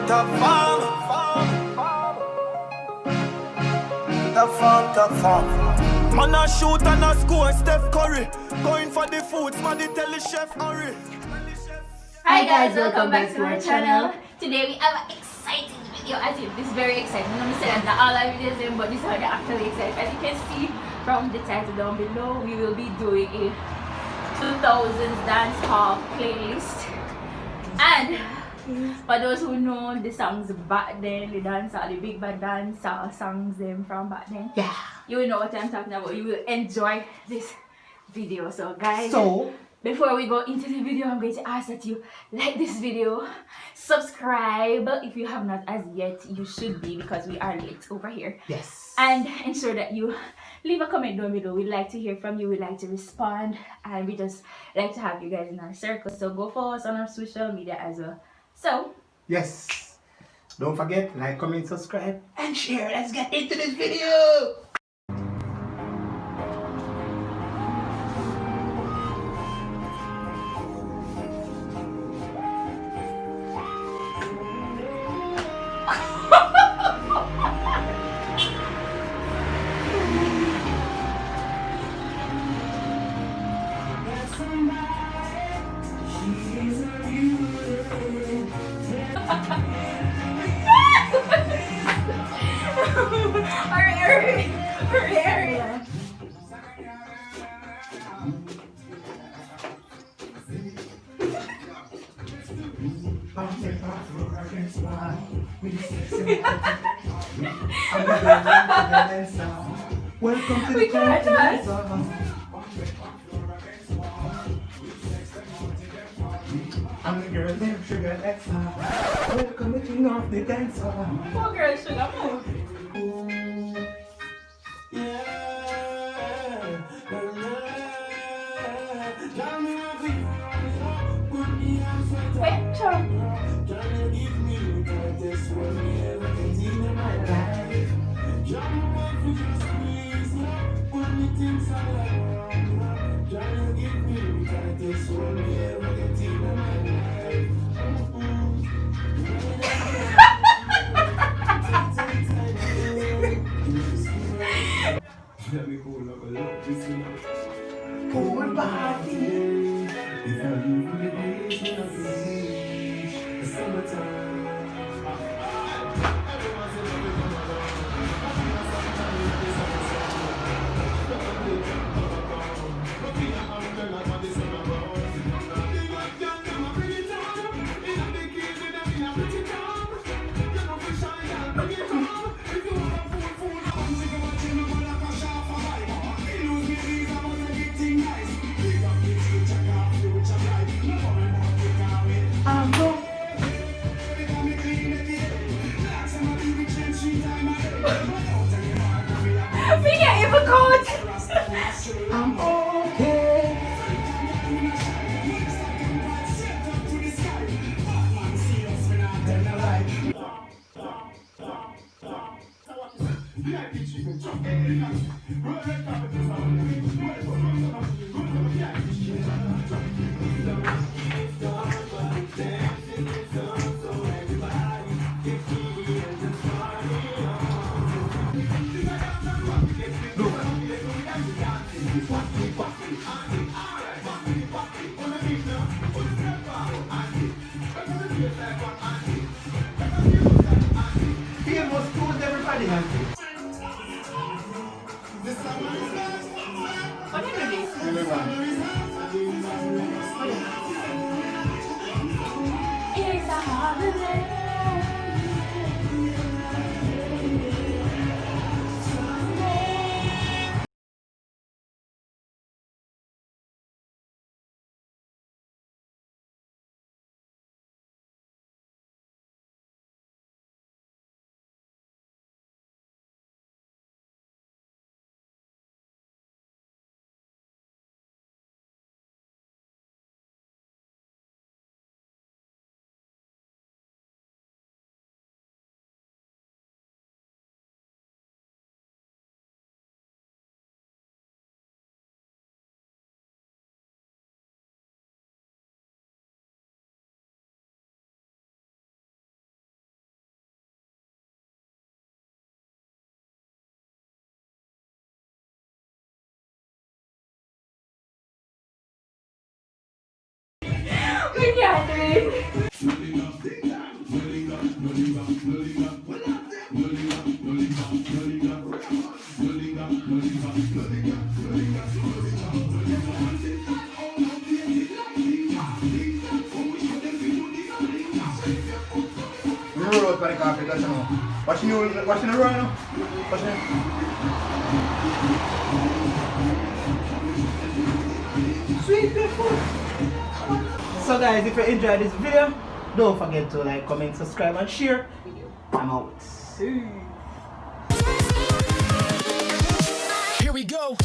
top farm. Top farm. Man a shoot and a score, Steph Curry. Going for the foods, man, they tell the chef hurry. Hi guys, welcome back to our channel. Today we have an exciting video. As if this is very exciting. I'm gonna say that not all our videos are, but this one are actually exciting. As you can see from the title down below, we will be doing a 2000s Dance-Hall playlist. And for those who know the songs back then, the Dance-Hall, the big bad Dance-Hall songs them from back then, yeah, you will know what I'm talking about. You will enjoy this video. So guys, before we go into the video, I'm going to ask that you like this video, subscribe if you have not as yet. You should be, because we are late over here. Yes. And ensure that you leave a comment down below. We'd like to hear from you. We'd like to respond, and we just like to have you guys in our circle. So go follow us on our social media as well. So yes, don't forget, like, comment, subscribe, and share. Let's get into this video. Welcome to the dance. I'm the girl named Sugar X. Welcome to the king of the dance. oh girl, sugar move. Wait, Charlie. Pool party. We can't even go. I'm okay. Famous foods, everybody has it. What are It's a holiday. Roll out for the carpet, that's enough. Watching the roll now. Watching it. Sweet people. So guys, if you enjoyed this video, don't forget to like, comment, subscribe and share. I'm out. Here we go.